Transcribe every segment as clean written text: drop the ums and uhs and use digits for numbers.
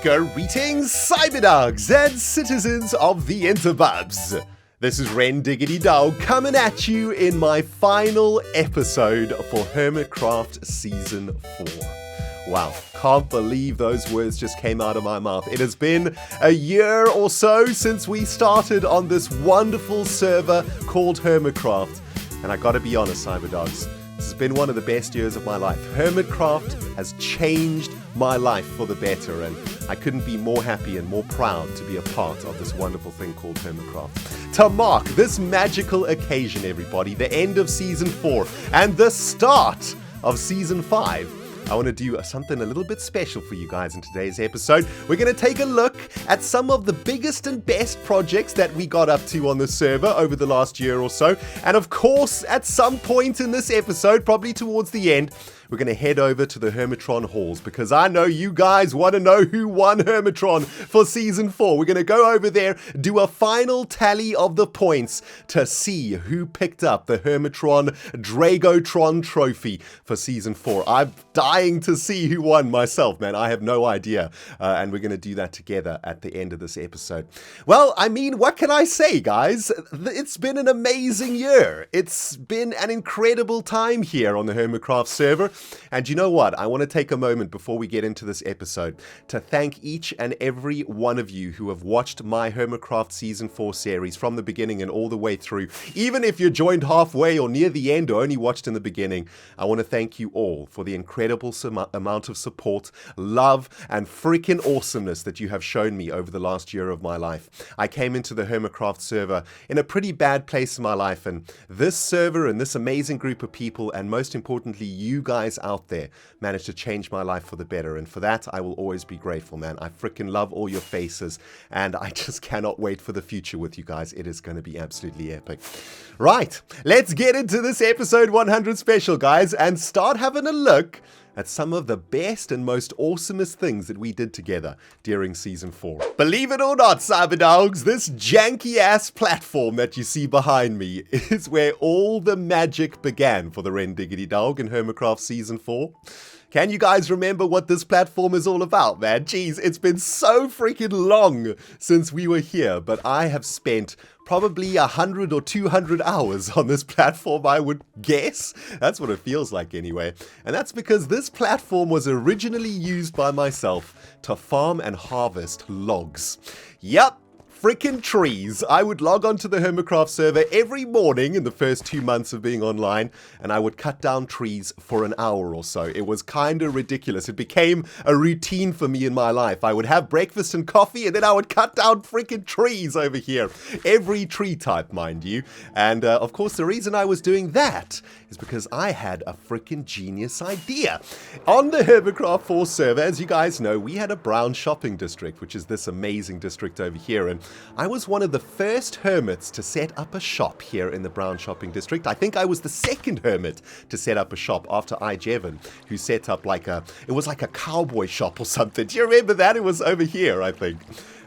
Greetings, Cyberdogs and citizens of the interbubs. This is RENDOG'S coming at you in my final episode for Hermitcraft Season 4. Wow, can't believe those words just came out of my mouth. It has been a year or so since we started on this wonderful server called Hermitcraft. And I gotta be honest, Cyberdogs, this has been one of the best years of my life. Hermitcraft has changed my life for the better, and I couldn't be more happy and more proud to be a part of this wonderful thing called Hermitcraft. To mark this magical occasion, everybody, the end of Season 4 and the start of Season 5, I want to do something a little bit special for you guys in today's episode. We're going to take a look at some of the biggest and best projects that we got up to on the server over the last year or so. And of course, at some point in this episode, probably towards the end, we're going to head over to the Hermitron halls because I know you guys want to know who won Hermitron for Season 4. We're going to go over there, do a final tally of the points to see who picked up the Hermitron Dragotron trophy for Season 4. I'm dying to see who won myself, man. I have no idea. And we're going to do that together at the end of this episode. Well, I mean, what can I say, guys? It's been an amazing year. It's been an incredible time here on the Hermitcraft server. And you know what? I want to take a moment before we get into this episode to thank each and every one of you who have watched my Hermitcraft Season 4 series from the beginning and all the way through. Even if you joined halfway or near the end or only watched in the beginning, I want to thank you all for the incredible amount of support, love, and freaking awesomeness that you have shown me over the last year of my life. I came into the Hermitcraft server in a pretty bad place in my life, and this server and this amazing group of people, and most importantly, you guys out there managed to change my life for the better, and for that I will always be grateful, man. I freaking love all your faces, and I just cannot wait for the future with you guys. It is going to be absolutely epic. Right, let's get into this episode 100 special, guys, and start having a look at some of the best and most awesomest things that we did together during Season 4. Believe it or not, Cyberdogs, this janky-ass platform that you see behind me is where all the magic began for the RENDOG'S in Hermitcraft Season 4. Can you guys remember what this platform is all about, man? Jeez, it's been so freaking long since we were here, but I have spent probably 100 or 200 hours on this platform, I would guess. That's what it feels like anyway. And that's because this platform was originally used by myself to farm and harvest logs. Yep. Freaking trees. I would log onto the Hermitcraft server every morning in the first 2 months of being online, and I would cut down trees for an hour or so. It was kind of ridiculous. It became a routine for me in my life. I would have breakfast and coffee, and then I would cut down freaking trees over here. Every tree type, mind you. And of course, the reason I was doing that is because I had a freaking genius idea. On the Hermitcraft 4 server, as you guys know, we had a brown shopping district, which is this amazing district over here, and I was one of the first hermits to set up a shop here in the brown shopping district. I think I was the second hermit to set up a shop after Jevon, who set up it was like a cowboy shop or something. Do you remember that? It was over here, I think.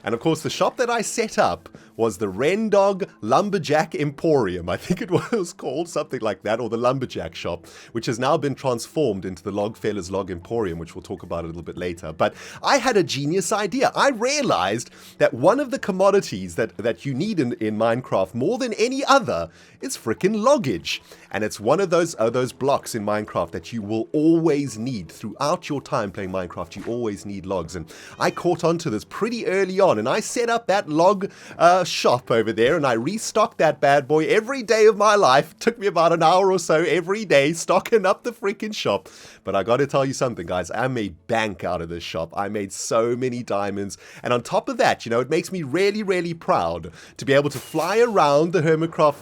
And of course, the shop that I set up was the RENDOG Lumberjack Emporium. I think it was called something like that, or the Lumberjack Shop, which has now been transformed into the Logfellas Log Emporium, which we'll talk about a little bit later. But I had a genius idea. I realized that one of the commodities that you need in Minecraft more than any other is freaking loggage. And it's one of those blocks in Minecraft that you will always need throughout your time playing Minecraft. You always need logs. And I caught on to this pretty early on, and I set up that log shop over there, and I restocked that bad boy every day of my life. It took me about an hour or so every day stocking up the freaking shop. But I gotta tell you something, guys, I made bank out of this shop. I made so many diamonds, and on top of that, you know, it makes me really, really proud to be able to fly around the Hermitcraft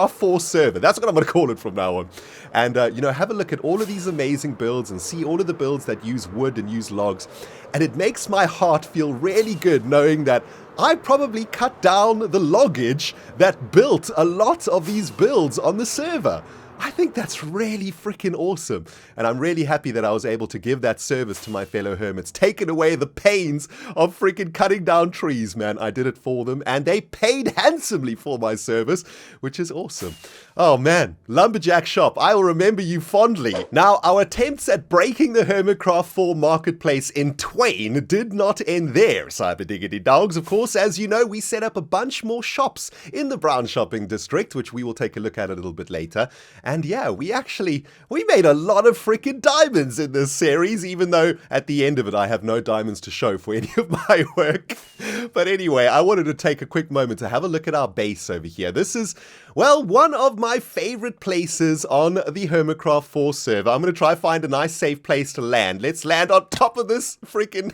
4 server. That's what I'm gonna call it from now on. And you know, have a look at all of these amazing builds and see all of the builds that use wood and use logs. And it makes my heart feel really good knowing that I probably cut down the loggage that built a lot of these builds on the server. I think that's really freaking awesome. And I'm really happy that I was able to give that service to my fellow hermits, taking away the pains of freaking cutting down trees, man. I did it for them, and they paid handsomely for my service, which is awesome. Oh man, Lumberjack Shop, I will remember you fondly. Now, our attempts at breaking the Hermitcraft 4 marketplace in twain did not end there, Cyberdogs. Of course, as you know, we set up a bunch more shops in the Brown Shopping District, which we will take a look at a little bit later. And yeah, we made a lot of freaking diamonds in this series, even though at the end of it, I have no diamonds to show for any of my work. But anyway, I wanted to take a quick moment to have a look at our base over here. This is, well, one of my favorite places on the Hermitcraft 4 server. I'm going to try find a nice safe place to land. Let's land on top of this freaking...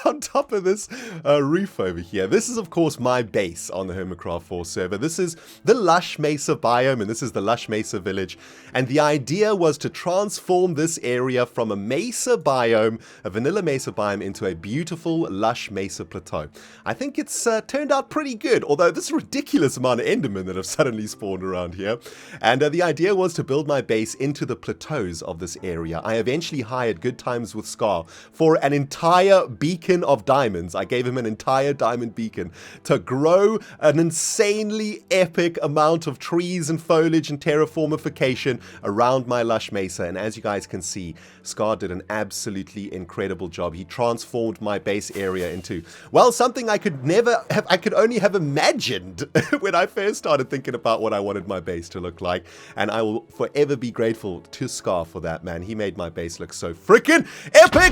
on top of this roof over here. This is, of course, my base on the Hermitcraft 4 server. This is the LUSH Mesa Biome, and this is the LUSH Mesa Village. And the idea was to transform this area from a Mesa Biome, a vanilla Mesa Biome, into a beautiful LUSH Mesa Plateau. I think it's turned out pretty good, although this ridiculous amount of Endermen that have suddenly spawned around here. And the idea was to build my base into the plateaus of this area. I eventually hired Good Times with Scar for an entire beacon of diamonds. I gave him an entire diamond beacon to grow an insanely epic amount of trees and foliage and terraformification around my lush mesa. And as you guys can see, Scar did an absolutely incredible job. He transformed my base area into, well, something I could only have imagined when I first started thinking about what I wanted my base to look like. And I will forever be grateful to Scar for that, man. He made my base look so freaking epic!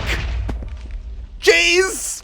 Jeez!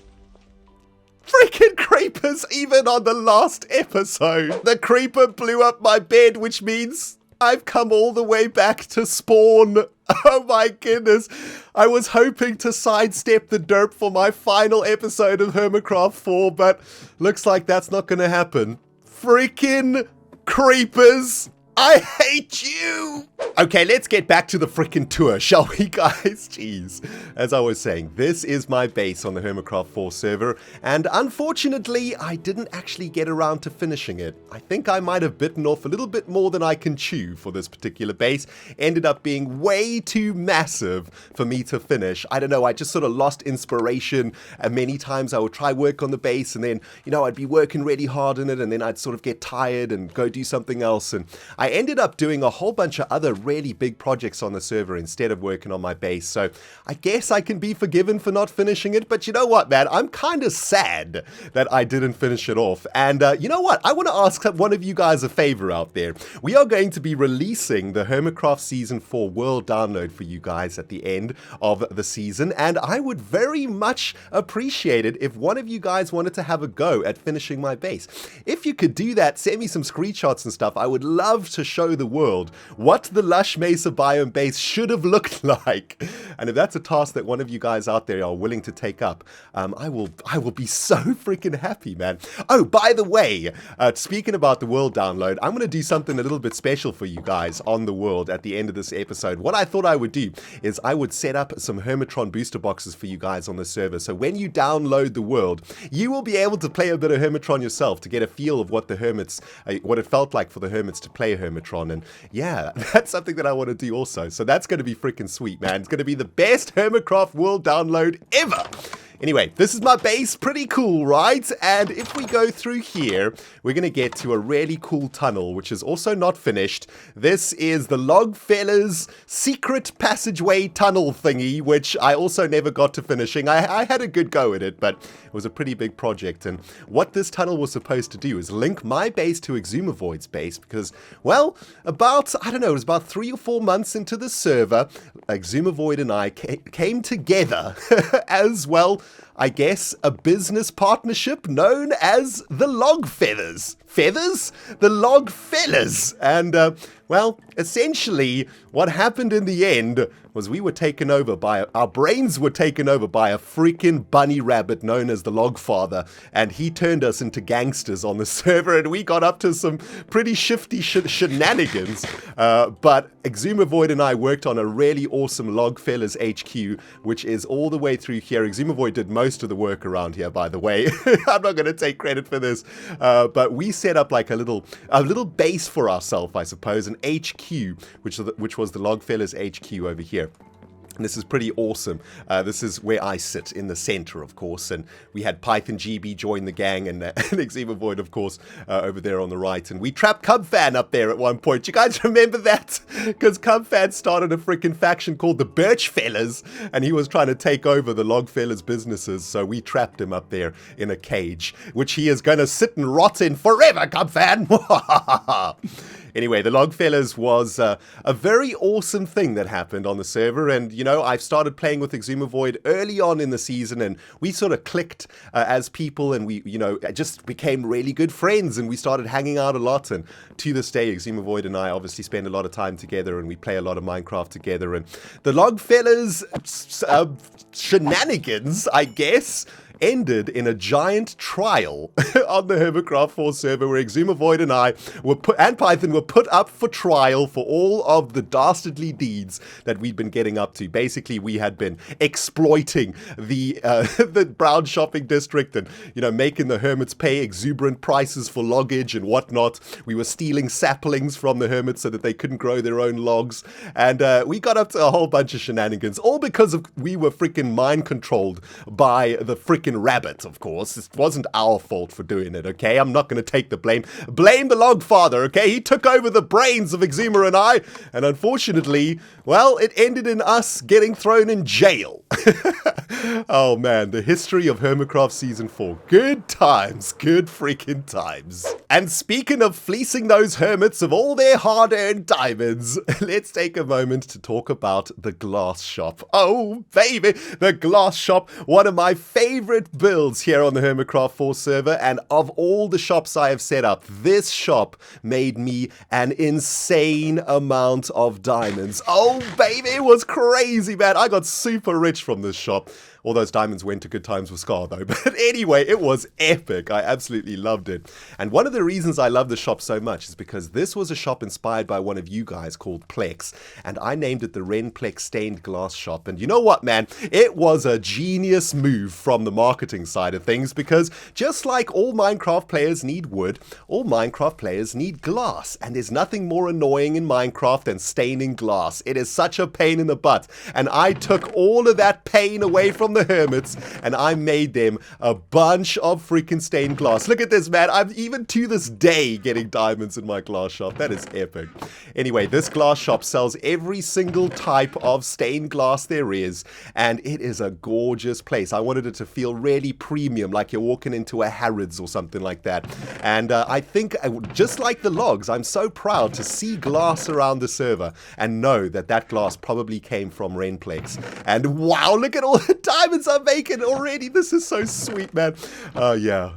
Freaking creepers, even on the last episode. The creeper blew up my bed, which means I've come all the way back to spawn. Oh my goodness. I was hoping to sidestep the derp for my final episode of Hermitcraft 4, but looks like that's not going to happen. Freaking creepers. I hate you! Okay, let's get back to the frickin' tour, shall we, guys? Jeez. As I was saying, this is my base on the Hermitcraft 4 server, and unfortunately, I didn't actually get around to finishing it. I think I might have bitten off a little bit more than I can chew for this particular base. Ended up being way too massive for me to finish. I don't know, I just sort of lost inspiration, and many times I would try work on the base, and then, you know, I'd be working really hard on it, and then I'd sort of get tired and go do something else, and I ended up doing a whole bunch of other really big projects on the server instead of working on my base. So I guess I can be forgiven for not finishing it. But you know what, man? I'm kind of sad that I didn't finish it off. And you know what? I want to ask one of you guys a favor out there. We are going to be releasing the Hermitcraft Season 4 World Download for you guys at the end of the season. And I would very much appreciate it if one of you guys wanted to have a go at finishing my base. If you could do that, send me some screenshots and stuff. I would love to show the world what the Lush Mesa Biome base should have looked like. And if that's a task that one of you guys out there are willing to take up, I will be so freaking happy, man. Oh, by the way, speaking about the world download, I'm going to do something a little bit special for you guys on the world at the end of this episode. What I thought I would do is I would set up some Hermitron booster boxes for you guys on the server. So when you download the world, you will be able to play a bit of Hermitron yourself to get a feel of what the Hermits, what it felt like for the Hermits to play Hermitron. And yeah, that's something that I want to do also. So that's going to be freaking sweet, man. It's going to be the best Hermitcraft world download ever. Anyway, this is my base, pretty cool, right? And if we go through here, we're going to get to a really cool tunnel, which is also not finished. This is the Logfellas secret passageway tunnel thingy, which I also never got to finishing. I had a good go at it, but it was a pretty big project. And what this tunnel was supposed to do is link my base to Exumavoid's base, because, well, about, I don't know, it was about 3 or 4 months into the server, Exumavoid and I came together as, well, I guess, a business partnership known as the Logfellas. Feathers? The Logfellas. And, well, essentially, what happened in the end was we were taken over by, our brains were taken over by a freaking bunny rabbit known as the Logfather, and he turned us into gangsters on the server, and we got up to some pretty shifty shenanigans, but Exumavoid and I worked on a really awesome Logfellas HQ, which is all the way through here. Exumavoid did most of the work around here, by the way. I'm not going to take credit for this, but we set up like a little base for ourselves, I suppose, an HQ, which was the Logfellas HQ over here. And this is pretty awesome. This is where I sit in the center, of course. And we had Python GB join the gang, and Exema Void, of course, over there on the right. And we trapped Cubfan up there at one point. You guys remember that? Because Cubfan started a freaking faction called the Birch Fellas, and he was trying to take over the Logfellas businesses. So we trapped him up there in a cage, which he is going to sit and rot in forever, Cubfan. Anyway, the Logfellas was a very awesome thing that happened on the server, and you know, I've started playing with Exuma Void early on in the season, and we sort of clicked as people, and we, you know, just became really good friends, and we started hanging out a lot, and to this day, Exuma Void and I obviously spend a lot of time together, and we play a lot of Minecraft together, and the Logfellas shenanigans, I guess, ended in a giant trial on the Hermitcraft 4 server where Exuma Void and I and Python were put up for trial for all of the dastardly deeds that we'd been getting up to. Basically, we had been exploiting the brown shopping district and, you know, making the Hermits pay exuberant prices for loggage and whatnot. We were stealing saplings from the Hermits so that they couldn't grow their own logs. And we got up to a whole bunch of shenanigans, all because we were freaking mind controlled by the freaking rabbit, of course. It wasn't our fault for doing it, okay? I'm not going to take the blame. Blame the log father, okay? He took over the brains of Exuma and I, and unfortunately, well, it ended in us getting thrown in jail. Oh man, the history of Hermitcraft Season 4. Good times, good freaking times. And speaking of fleecing those hermits of all their hard-earned diamonds, let's take a moment to talk about the glass shop. Oh baby, the glass shop, one of my favorite builds here on the Hermitcraft 4 server, and of all the shops I have set up, this shop made me an insane amount of diamonds. Oh baby, it was crazy, man. I got super rich from this shop. All those diamonds went to good times with Scar though. But anyway, it was epic. I absolutely loved it. And one of the reasons I love the shop so much is because this was a shop inspired by one of you guys called Plex. And I named it the RENPLEX stained glass shop. And you know what, man? It was a genius move from the marketing side of things, because just like all Minecraft players need wood, all Minecraft players need glass. And there's nothing more annoying in Minecraft than staining glass. It is such a pain in the butt. And I took all of that pain away from the Hermits, and I made them a bunch of freaking stained glass. Look at this, man. I'm even to this day getting diamonds in my glass shop. That is epic. Anyway, this glass shop sells every single type of stained glass there is, and it is a gorgeous place. I wanted it to feel really premium, like you're walking into a Harrods or something like that. And I think, just like the logs, I'm so proud to see glass around the server and know that that glass probably came from RENPLEX. And wow, look at all the diamonds I'm making already. This is so sweet, man. Yeah.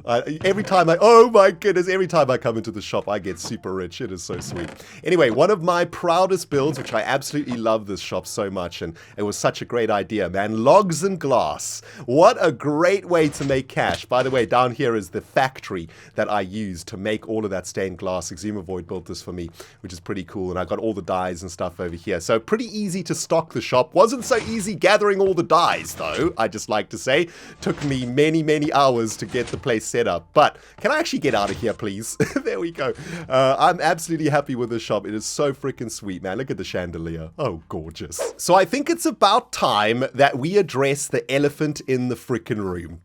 Every time oh my goodness, every time I come into the shop, I get super rich. It is so sweet. Anyway, one of my proudest builds, which I absolutely love this shop so much, and it was such a great idea, man. Logs and glass. What a great way to make cash. By the way, down here is the factory that I used to make all of that stained glass. Exuma Void built this for me, which is pretty cool, and I got all the dyes and stuff over here. So pretty easy to stock the shop. Wasn't so easy gathering all the dyes, though, I just like to say. Took me many hours to get the place set up. But can I actually get out of here, please? There we go. I'm absolutely happy with this shop. It is so freaking sweet, man. Look at the chandelier. Oh, gorgeous. So I think it's about time that we address the elephant in the freaking room.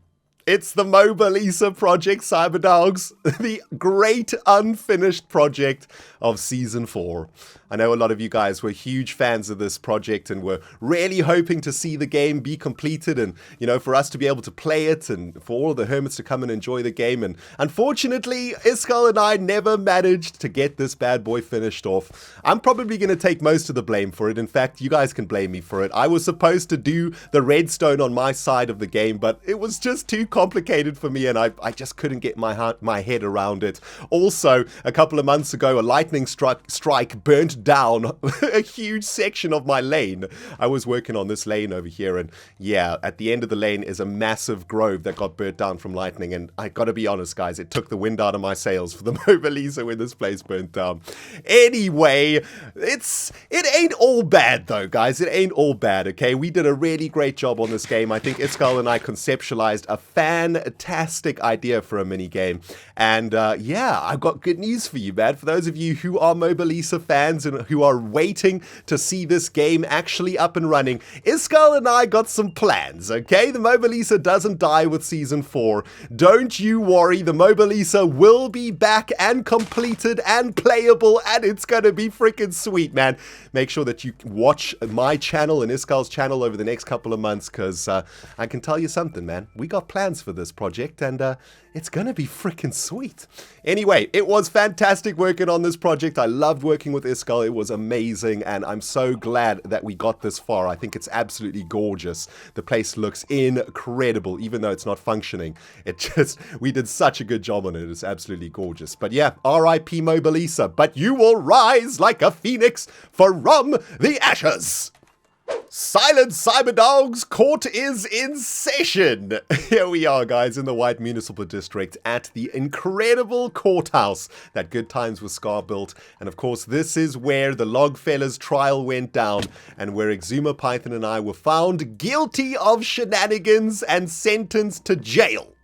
It's the Mobile Lisa project, Cyberdogs, the great unfinished project of Season 4. I know a lot of you guys were huge fans of this project and were really hoping to see the game be completed and, you know, for us to be able to play it and for all of the Hermits to come and enjoy the game. And unfortunately, Iskal and I never managed to get this bad boy finished off. I'm probably going to take most of the blame for it. In fact, you guys can blame me for it. I was supposed to do the redstone on my side of the game, but it was just too complicated for me, and I just couldn't get my head around it. Also, a couple of months ago, a lightning strike burnt down a huge section of my lane. I was working on this lane over here, and yeah, at the end of the lane is a massive grove that got burnt down from lightning, and I gotta be honest, guys, it took the wind out of my sails for the Mesa Biome when this place burnt down. Anyway, it ain't all bad though, guys. It ain't all bad, okay? We did a really great job on this game. I think Iskal and I conceptualized a fantastic idea for a mini game, and yeah, I've got good news for you, man. For those of you who are Mesa Biome fans and who are waiting to see this game actually up and running, Iskal and I got some plans, okay? The Mesa Biome doesn't die with Season 4. Don't you worry, the Mesa Biome will be back and completed and playable, and it's gonna be freaking sweet, man. Make sure that you watch my channel and Iskal's channel over the next couple of months, because I can tell you something, man. We got plans for this project, and it's gonna be freaking sweet. Anyway, it was fantastic working on this project. I loved working with Iskal. It was amazing, and I'm so glad that we got this far. I think it's absolutely gorgeous. The place looks incredible, even though it's not functioning. We did such a good job on it. It's absolutely gorgeous. But yeah, R.I.P. Mesa Biome, but you will rise like a phoenix from the ashes. Silence, Cyberdogs! Court is in session! Here we are, guys, in the White Municipal District at the incredible courthouse that Good Times with Scar built. And of course, this is where the Logfellas trial went down and where Exuma Python and I were found guilty of shenanigans and sentenced to jail.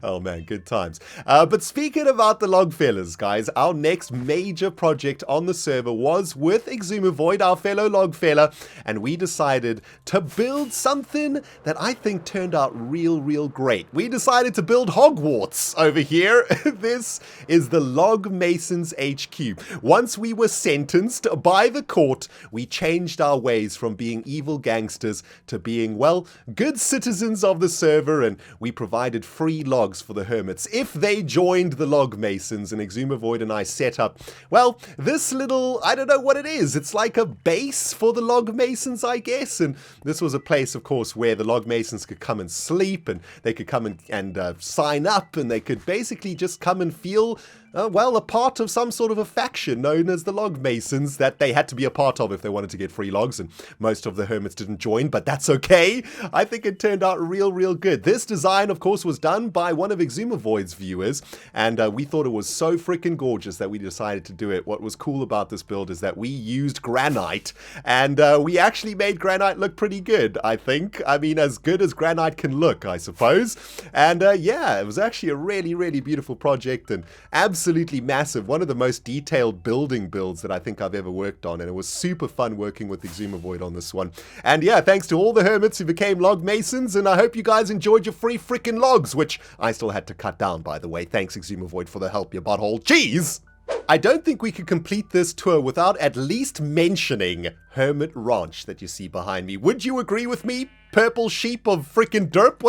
Oh man, good times. But speaking about the Logfellas, guys, our next major project on the server was with Exuma Void, our fellow Logfella, and we decided to build something that I think turned out real great. We decided to build Hogwarts over here. This is the Log Masons HQ. Once we were sentenced by the court, we changed our ways from being evil gangsters to being, well, good citizens of the server, and we provided free logs for the Hermits if they joined the Log Masons, and Exuma Void and I set up, well, this little, I don't know what it is. It's like a base for the Log Masons, I guess, and this was a place, of course, where the Log Masons could come and sleep, and they could come and sign up, and they could basically just come and feel well, a part of some sort of a faction known as the Log Masons that they had to be a part of if they wanted to get free logs, and most of the Hermits didn't join, but that's okay. I think it turned out real good. This design, of course, was done by one of Exuma Void's viewers, and we thought it was so freaking gorgeous that we decided to do it. What was cool about this build is that we used granite, and we actually made granite look pretty good, I think. I mean, as good as granite can look, I suppose. And yeah, it was actually a really beautiful project, and absolutely massive. One of the most detailed building builds that I think I've ever worked on, and it was super fun working with Exuma Void on this one. And yeah, thanks to all the Hermits who became Log Masons, and I hope you guys enjoyed your free freaking logs, which I still had to cut down, by the way. Thanks, Exuma Void, for the help, you butthole. Jeez! I don't think we could complete this tour without at least mentioning Hermit Ranch that you see behind me. Would you agree with me, purple sheep of freaking derp?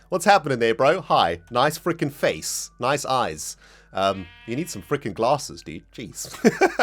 What's happening there, bro? Hi. Nice freaking face. Nice eyes. You need some freaking glasses, dude. Jeez.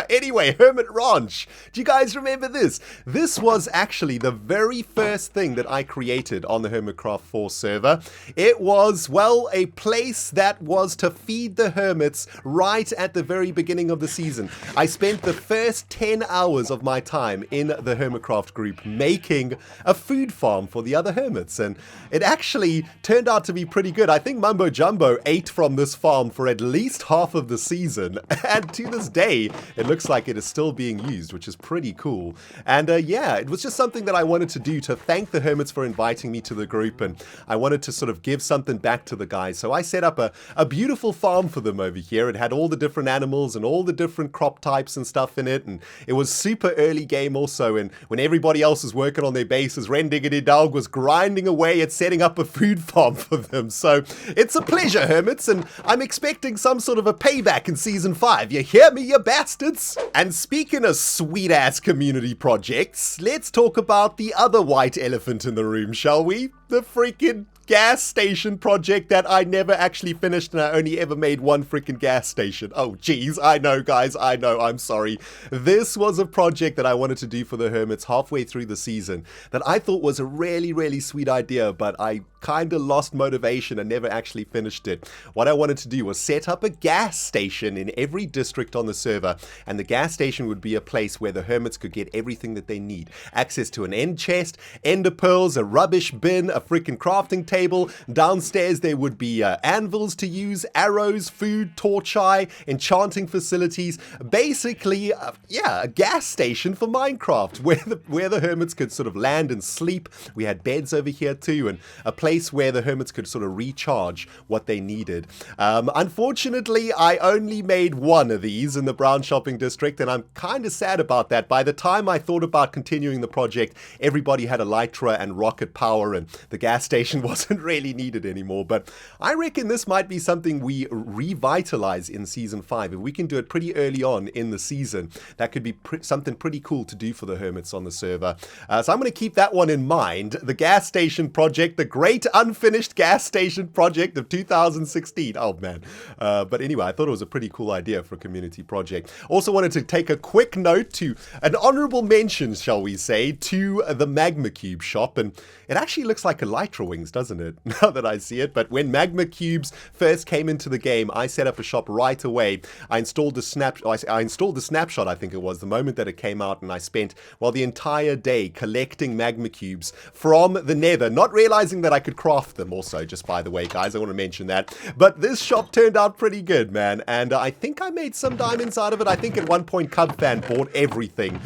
Anyway, Hermit Ranch. Do you guys remember this? This was actually the very first thing that I created on the Hermitcraft 4 server. It was, well, a place that was to feed the Hermits right at the very beginning of the season. I spent the first 10 hours of my time in the Hermitcraft group making a food farm for the other Hermits, and it actually turned out to be pretty good. I think Mumbo Jumbo ate from this farm for at least half of the season, and to this day it looks like it is still being used, which is pretty cool. And yeah, it was just something that I wanted to do to thank the Hermits for inviting me to the group, and I wanted to sort of give something back to the guys. So I set up a beautiful farm for them over here. It had all the different animals and all the different crop types and stuff in it, and it was super early game also, and when everybody else was working on their bases, RENDOG'S was grinding away at setting up a food farm for them. So it's a pleasure, Hermits, and I'm expecting some sort of a payback in Season 5. You hear me, you bastards? And speaking of sweet-ass community projects, let's talk about the other white elephant in the room, shall we? The freaking gas station project that I never actually finished, and I only ever made one freaking gas station. Oh, geez, I know, guys, I know, I'm sorry. This was a project that I wanted to do for the Hermits halfway through the season that I thought was a really, really sweet idea, but I kind of lost motivation and never actually finished it. What I wanted to do was set up a gas station in every district on the server, and the gas station would be a place where the Hermits could get everything that they need. Access to an end chest, ender pearls, a rubbish bin, a freaking crafting table. Downstairs there would be anvils to use, arrows, food, torch eye, enchanting facilities. Basically, a gas station for Minecraft where the Hermits could sort of land and sleep. We had beds over here too, and a place where the Hermits could sort of recharge what they needed. Unfortunately, I only made one of these in the Brown Shopping District, and I'm kind of sad about that. By the time I thought about continuing the project, everybody had elytra and rocket power, and the gas station wasn't really needed anymore. But I reckon this might be something we revitalize in Season 5. If we can do it pretty early on in the season, that could be something pretty cool to do for the Hermits on the server. So I'm going to keep that one in mind. The gas station project, the great unfinished gas station project of 2016. Oh, man. But anyway, I thought it was a pretty cool idea for a community project. Also wanted to take a quick note to an honorable mention, shall we say, to the Magma Cube shop. And it actually looks like elytra wings, doesn't it? Now that I see it. But when Magma Cubes first came into the game, I set up a shop right away. I installed the snapshot, I think it was, the moment that it came out, and I spent, well, the entire day collecting Magma Cubes from the nether, not realizing that I could craft them also, just by the way, guys, I want to mention that. But this shop turned out pretty good, man, and I think I made some diamonds out of it. I think at one point Cubfan bought everything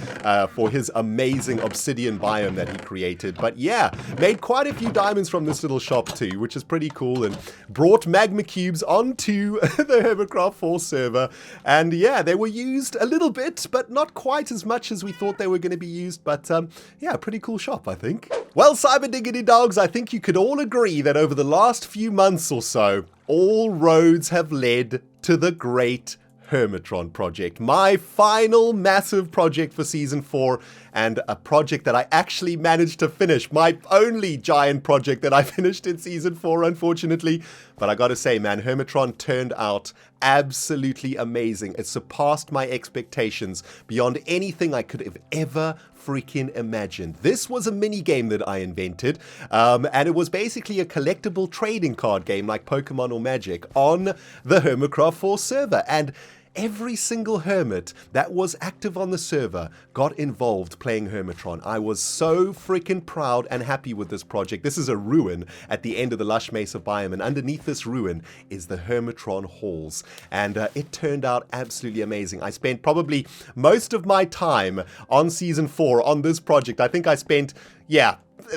for his amazing obsidian biome that he created. But yeah, made quite a few diamonds from this little shop too, which is pretty cool, and brought Magma Cubes onto the Hermitcraft 4 server. And yeah, they were used a little bit, but not quite as much as we thought they were going to be used. But yeah, pretty cool shop, I think. Well, Cyberdiggity dogs, I think you could all agree that over the last few months or so, all roads have led to the great Hermitron project, my final massive project for Season 4, and a project that I actually managed to finish. My only giant project that I finished in Season 4, unfortunately. But I gotta say, man, Hermitron turned out absolutely amazing. It surpassed my expectations beyond anything I could have ever freaking imagined. This was a mini game that I invented, and it was basically a collectible trading card game like Pokemon or Magic on the Hermitcraft 4 server. And every single Hermit that was active on the server got involved playing Hermitron. I was so freaking proud and happy with this project. This is a ruin at the end of the LUSH Mesa Biome, and underneath this ruin is the Hermitron halls. And it turned out absolutely amazing. I spent probably most of my time on Season 4 on this project. I think I spent,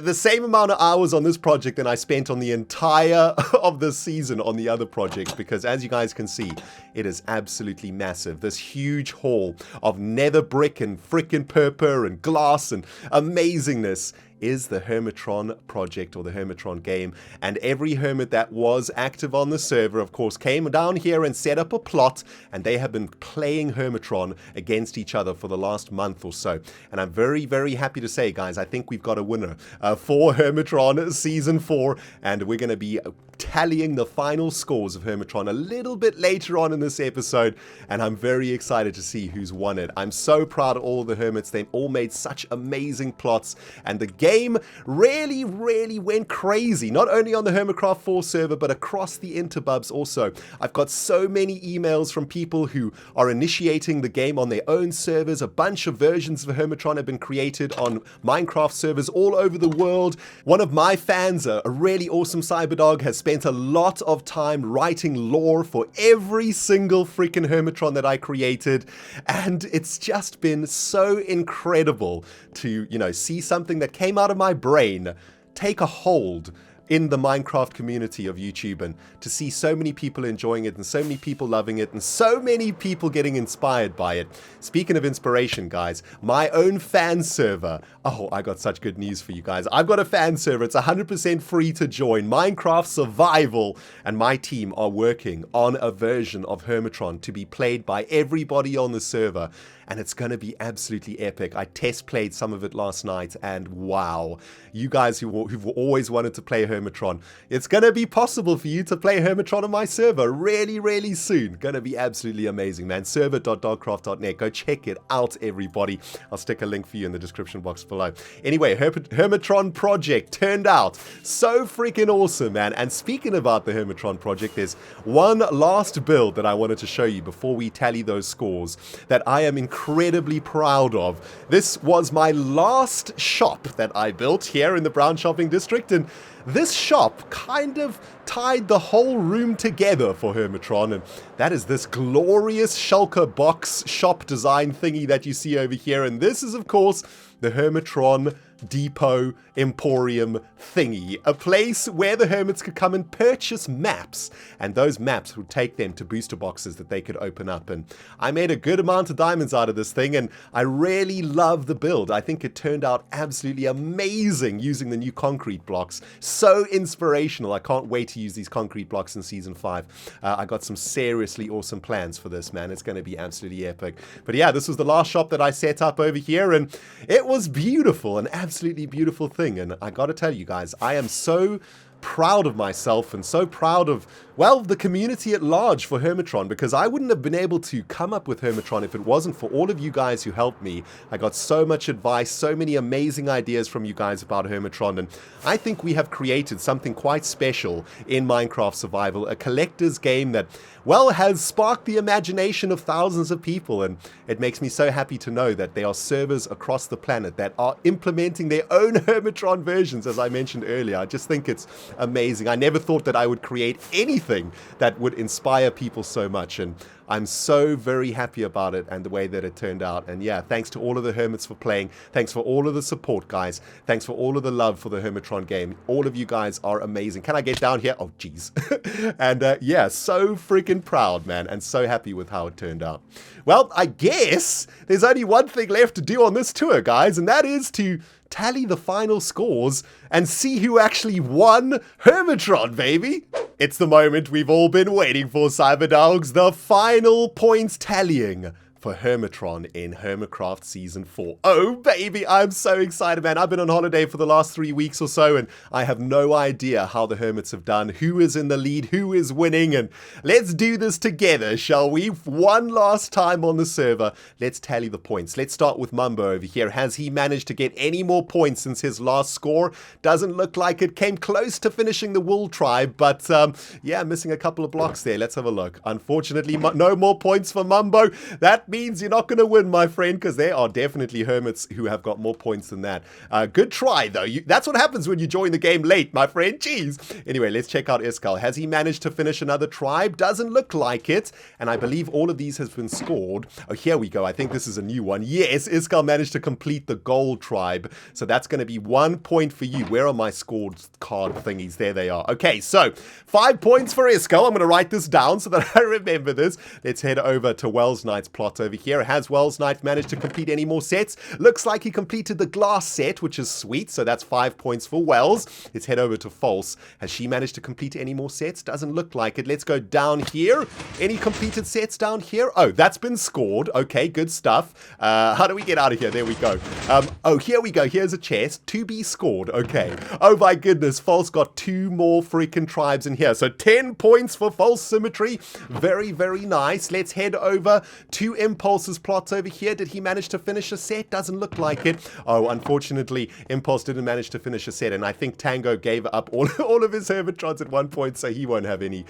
the same amount of hours on this project than I spent on the entire of this season on the other projects, because as you guys can see, it is absolutely massive. This huge hall of nether brick and frickin' purpur and glass and amazingness is the Hermitron project, or the Hermitron game. And every Hermit that was active on the server, of course, came down here and set up a plot, and they have been playing Hermitron against each other for the last month or so. And I'm very, very happy to say, guys, I think we've got a winner for Hermitron Season 4, and we're going to be tallying the final scores of Hermitron a little bit later on in this episode, and I'm very excited to see who's won it. I'm so proud of all the Hermits. They've all made such amazing plots, and the game really, really went crazy, not only on the Hermitcraft 4 server, but across the interbubs also. I've got so many emails from people who are initiating the game on their own servers. A bunch of versions of Hermitron have been created on Minecraft servers all over the world. One of my fans, a really awesome Cyberdog, has spent a lot of time writing lore for every single freaking Hermitron that I created, and it's just been so incredible to, see something that came out of my brain take a hold in the Minecraft community of YouTube, and to see so many people enjoying it and so many people loving it and so many people getting inspired by it. Speaking of inspiration, guys, my own fan server. Oh, I got such good news for you guys. I've got a fan server. It's 100% free to join. Minecraft Survival, and my team are working on a version of Hermitron to be played by everybody on the server. and it's going to be absolutely epic. I test played some of it last night, and wow, you guys who've always wanted to play Hermitron, it's going to be possible for you to play Hermitron on my server really, really soon. Going to be absolutely amazing, man. Server.dogcraft.net. Go check it out, everybody. I'll stick a link for you in the description box below. Anyway, Hermitron project turned out so freaking awesome, man. And speaking about the Hermitron project, there's one last build that I wanted to show you before we tally those scores that I am incredibly proud of. This was my last shop that I built here in the Brown Shopping District, and this shop kind of tied the whole room together for Hermitron, and that is this glorious shulker box shop design thingy that you see over here. And this is, of course, the Hermitron Depot Emporium thingy, a place where the Hermits could come and purchase maps, and those maps would take them to booster boxes that they could open up. And I made a good amount of diamonds out of this thing, and I really love the build. I think it turned out absolutely amazing using the new concrete blocks. So inspirational. I can't wait to use these concrete blocks in Season 5. I got some seriously awesome plans for this, man. It's going to be absolutely epic. But yeah, this was the last shop that I set up over here, and it was beautiful, an absolutely beautiful thing. And I got to tell you guys, I am so proud of myself and so proud of, well, the community at large for Hermitron, because I wouldn't have been able to come up with Hermitron if it wasn't for all of you guys who helped me. I got so much advice, so many amazing ideas from you guys about Hermitron, and I think we have created something quite special in Minecraft Survival, a collector's game that, well, has sparked the imagination of thousands of people, and it makes me so happy to know that there are servers across the planet that are implementing their own Hermitron versions, as I mentioned earlier. I just think it's amazing. I never thought that I would create anything that would inspire people so much, and I'm so very happy about it and the way that it turned out. And yeah, thanks to all of the Hermits for playing. Thanks for all of the support, guys. Thanks for all of the love for the Hermitron game. All of you guys are amazing. Can I get down here? Oh, jeez. And yeah, so freaking proud, man, and so happy with how it turned out. Well, I guess there's only one thing left to do on this tour, guys, and that is to tally the final scores and see who actually won Hermitron, baby. It's the moment we've all been waiting for, Cyberdogs, the final points tallying for Hermitron in Hermitcraft Season 4. Oh, baby, I'm so excited, man. I've been on holiday for the last 3 weeks or so, and I have no idea how the Hermits have done, who is in the lead, who is winning, and let's do this together, shall we? One last time on the server. Let's tally the points. Let's start with Mumbo over here. Has he managed to get any more points since his last score? Doesn't look like it. Came close to finishing the Wool Tribe, but yeah, missing a couple of blocks there. Let's have a look. Unfortunately, no more points for Mumbo. That means you're not going to win, my friend, because there are definitely Hermits who have got more points than that. Good try, though. That's what happens when you join the game late, my friend. Jeez. Anyway, let's check out Iskal. Has he managed to finish another tribe? Doesn't look like it. And I believe all of these have been scored. Oh, here we go. I think this is a new one. Yes, Iskal managed to complete the gold tribe. So that's going to be 1 point for you. Where are my scored card thingies? There they are. Okay, so 5 points for Iskal. I'm going to write this down so that I remember this. Let's head over to Wells Knight's plot over here. Has Wells Knight managed to complete any more sets? Looks like he completed the glass set, which is sweet. So that's 5 points for Wells. Let's head over to False. Has she managed to complete any more sets? Doesn't look like it. Let's go down here. Any completed sets down here? Oh, that's been scored. Okay, good stuff. How do we get out of here? There we go. Oh, here we go. Here's a chest to be scored. Okay. Oh my goodness. False got 2 more freaking tribes in here. So 10 points for False Symmetry. Very, very nice. Let's head over to Impulse's plots over here. Did he manage to finish a set? Doesn't look like it. Oh, unfortunately, Impulse didn't manage to finish a set, and I think Tango gave up all of his Hermitrons at one point, so he won't have any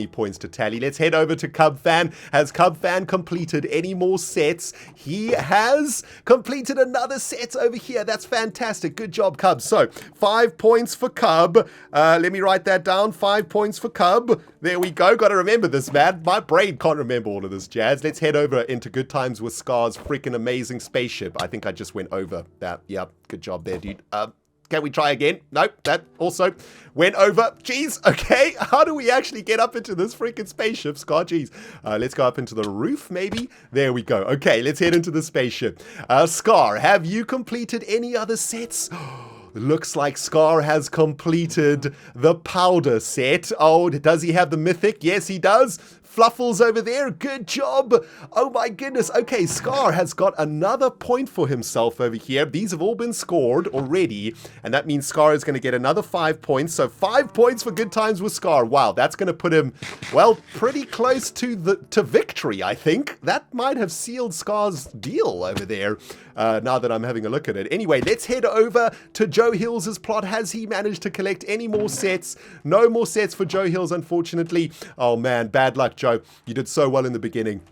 points to tally. Let's head over to Cub Fan. Has Cub Fan completed any more sets? He has completed another set over here. That's fantastic. Good job, Cub. So 5 points for Cub. Let me write that down. 5 points for Cub. There we go. Got to remember this, man. My brain can't remember all of this jazz. Let's head over into Good Times with Scar's freaking amazing spaceship. I think I just went over that. Yep, good job there, dude. Can we try again? Nope, that also went over. Jeez, okay. How do we actually get up into this freaking spaceship, Scar? Jeez. Let's go up into the roof, maybe. There we go. Okay, let's head into the spaceship. Scar, have you completed any other sets? Looks like Scar has completed the powder set. Oh, does he have the mythic? Yes, he does. Fluffles over there, good job. Oh my goodness. Okay, Scar has got another point for himself over here. These have all been scored already, and that means Scar is going to get another 5 points. So 5 points for good times with Scar. Wow, that's going to put him, well, pretty close to victory, I think. That might have sealed Scar's deal over there, now that I'm having a look at it. Anyway, let's head over to Joe Hills' plot. Has he managed to collect any more sets? No more sets for Joe Hills, unfortunately. Oh man, bad luck, Joe. You did so well in the beginning.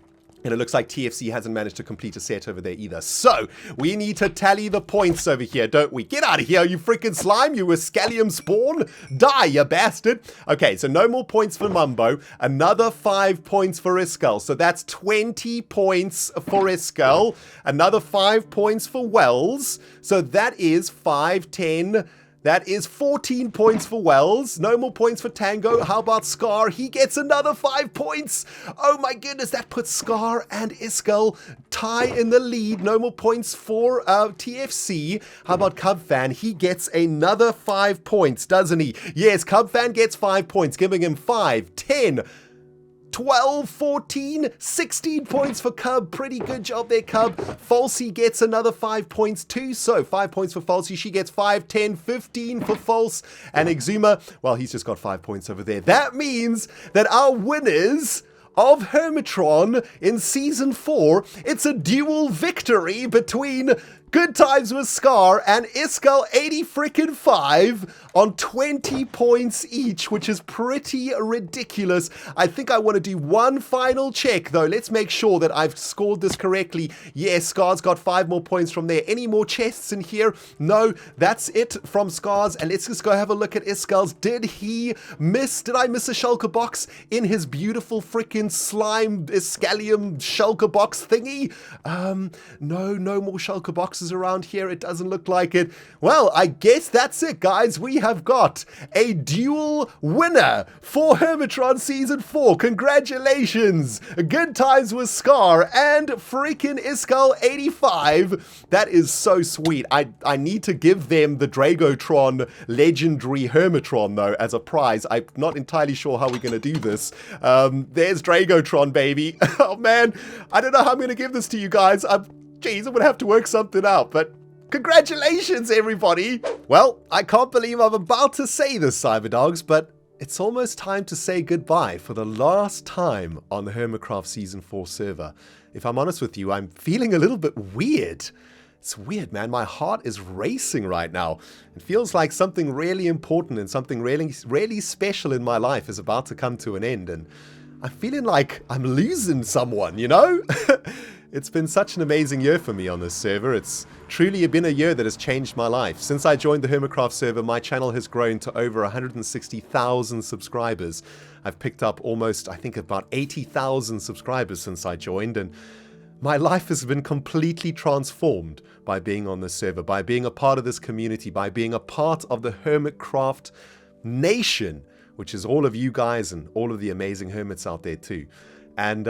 And it looks like TFC hasn't managed to complete a set over there either. So, we need to tally the points over here, don't we? Get out of here, you freaking slime, you Escalium spawn. Die, you bastard. Okay, so no more points for Mumbo. Another 5 points for Iskel. So that's 20 points for Iskel. Another 5 points for Wells. So that is 5, 10... That is 14 points for Wells. No more points for Tango. How about Scar? He gets another 5 points. Oh my goodness, that puts Scar and Iskel tie in the lead. No more points for TFC. How about Cubfan? He gets another 5 points, doesn't he? Yes, Cubfan gets 5 points, giving him 5, 10, 12, 14, 16 points for Cub. Pretty good job there, Cub. Falsey gets another 5 points too. So 5 points for Falsey. She gets 5, 10, 15 for False. And Exuma, well, he's just got 5 points over there. That means that our winners of Hermitron in Season 4, it's a dual victory between Good Times with Scar and Iskel 80-5 on 20 points each, which is pretty ridiculous. I think I want to do one final check, though. Let's make sure that I've scored this correctly. Yes, Scar's got 5 more points from there. Any more chests in here? No, that's it from Scar's. And let's just go have a look at Iskel's. Did I miss a shulker box in his beautiful freaking slime Escalium shulker box thingy? No more shulker boxes around here. It doesn't look like it. Well, I guess that's it, guys. We have got a dual winner for Hermitron Season 4. Congratulations. Good Times with Scar and freaking Iskel 85. That is so sweet. I need to give them the Dragotron Legendary Hermitron, though, as a prize. I'm not entirely sure how we're going to do this. There's Dragotron, baby. Oh, man. I don't know how I'm going to give this to you guys. Jeez, I'm going to have to work something out, but congratulations, everybody! Well, I can't believe I'm about to say this, Cyberdogs, but it's almost time to say goodbye for the last time on the Hermitcraft Season 4 server. If I'm honest with you, I'm feeling a little bit weird. It's weird, man. My heart is racing right now. It feels like something really important and something really special in my life is about to come to an end, and I'm feeling like I'm losing someone, you know? It's been such an amazing year for me on this server. It's truly been a year that has changed my life. Since I joined the Hermitcraft server, my channel has grown to over 160,000 subscribers. I've picked up almost, I think, about 80,000 subscribers since I joined, and my life has been completely transformed by being on this server, by being a part of this community, by being a part of the Hermitcraft nation, which is all of you guys and all of the amazing hermits out there too. And,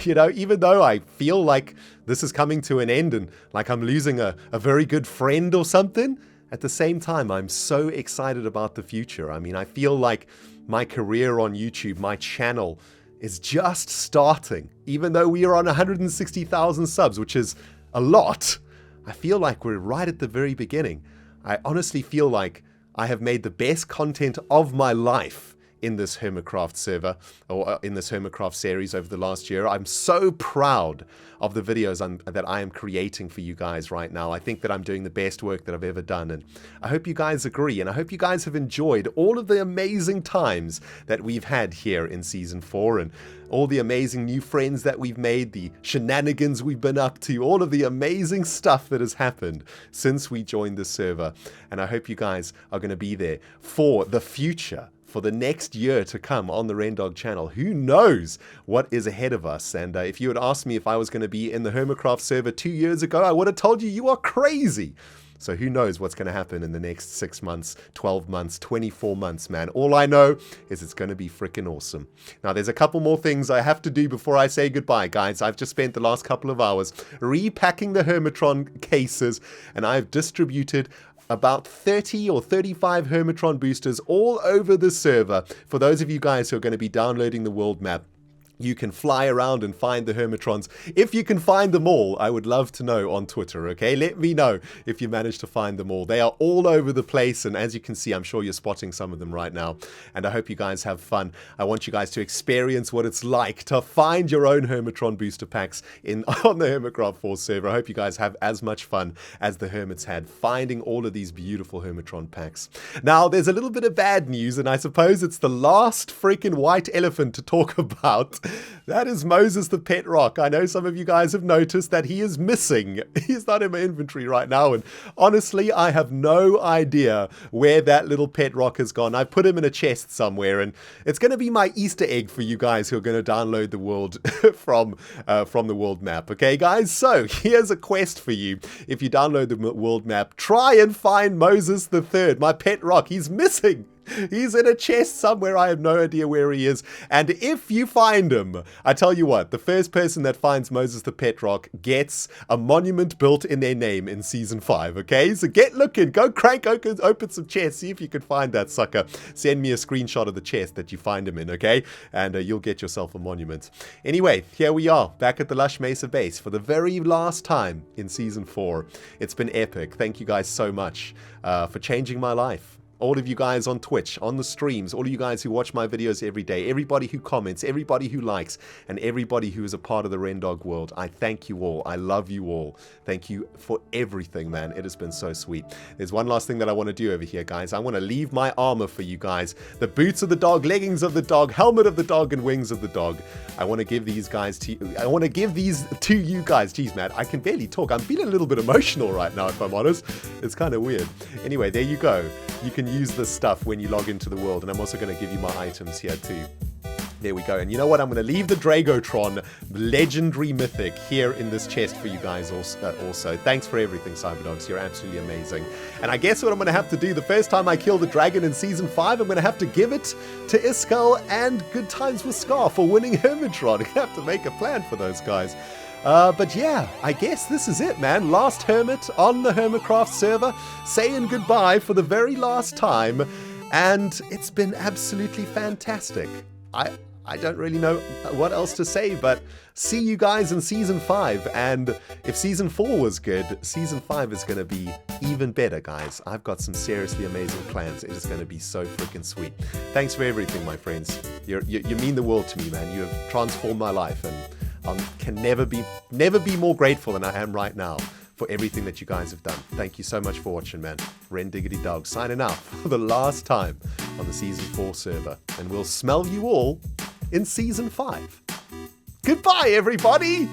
you know, even though I feel like this is coming to an end and like I'm losing a very good friend or something, at the same time, I'm so excited about the future. I mean, I feel like my career on YouTube, my channel, is just starting. Even though we are on 160,000 subs, which is a lot, I feel like we're right at the very beginning. I honestly feel like I have made the best content of my life in this Hermitcraft server, or in this Hermitcraft series over the last year. I'm so proud of the videos that I am creating for you guys right now. I think that I'm doing the best work that I've ever done, and I hope you guys agree, and I hope you guys have enjoyed all of the amazing times that we've had here in Season 4, and all the amazing new friends that we've made, the shenanigans we've been up to, all of the amazing stuff that has happened since we joined the server. And I hope you guys are going to be there for the future, for the next year to come on the Rendog channel. Who knows what is ahead of us? And if you had asked me if I was going to be in the Hermitcraft server 2 years ago, I would have told you, you are crazy. So who knows what's going to happen in the next 6 months, 12 months, 24 months, man. All I know is it's going to be freaking awesome. Now, there's a couple more things I have to do before I say goodbye, guys. I've just spent the last couple of hours repacking the Hermitron cases, and I've distributed about 30 or 35 Hermitron boosters all over the server for those of you guys who are going to be downloading the world map. You can fly around and find the Hermitrons. If you can find them all, I would love to know on Twitter, okay? Let me know if you manage to find them all. They are all over the place, and as you can see, I'm sure you're spotting some of them right now. And I hope you guys have fun. I want you guys to experience what it's like to find your own Hermitron booster packs on the Hermitcraft 4 server. I hope you guys have as much fun as the Hermits had finding all of these beautiful Hermitron packs. Now, there's a little bit of bad news, and I suppose it's the last freaking white elephant to talk about. That is Moses the pet rock. I know some of you guys have noticed that he is missing. He's not in my inventory right now, and honestly, I have no idea where that little pet rock has gone. I put him in a chest somewhere, and it's going to be my Easter egg for you guys who are going to download the world from the world map. Okay, guys? So, here's a quest for you. If you download the world map, try and find Moses the third, my pet rock. He's missing. He's in a chest somewhere. I have no idea where he is. And if you find him, I tell you what, the first person that finds Moses the pet rock gets a monument built in their name in Season 5, okay? So get looking. Go crank open some chests. See if you can find that sucker. Send me a screenshot of the chest that you find him in, okay? And you'll get yourself a monument. Anyway, here we are, back at the Lush Mesa base for the very last time in Season 4. It's been epic. Thank you guys so much for changing my life. All of you guys on Twitch, on the streams, all of you guys who watch my videos every day, everybody who comments, everybody who likes, and everybody who is a part of the Rendog world, I thank you all. I love you all. Thank you for everything, man. It has been so sweet. There's one last thing that I want to do over here, guys. I want to leave my armor for you guys. The boots of the dog, leggings of the dog, helmet of the dog, and wings of the dog. I want to give these guys to you. I want to give these to you guys. Jeez, man, I can barely talk. I'm feeling a little bit emotional right now, if I'm honest. It's kind of weird. Anyway, there you go. You can use this stuff when you log into the world, and I'm also going to give you my items here too. There we go. And you know what? I'm going to leave the Dragotron legendary mythic here in this chest for you guys also. Thanks for everything, Cyberdogs. You're absolutely amazing. And I guess what I'm going to have to do the first time I kill the dragon in Season 5, I'm going to have to give it to Iskall and Good Times with Scar for winning Hermitron. I have to make a plan for those guys. But yeah, I guess this is it, man. Last Hermit on the Hermitcraft server, saying goodbye for the very last time, and it's been absolutely fantastic. I don't really know what else to say, but see you guys in Season 5, and if Season 4 was good, Season 5 is going to be even better, guys. I've got some seriously amazing plans. It is going to be so freaking sweet. Thanks for everything, my friends. You mean the world to me, man. You have transformed my life, and I can never be more grateful than I am right now for everything that you guys have done. Thank you so much for watching, man. RENDOG'S signing out for the last time on the Season 4 server. And we'll smell you all in Season 5. Goodbye, everybody!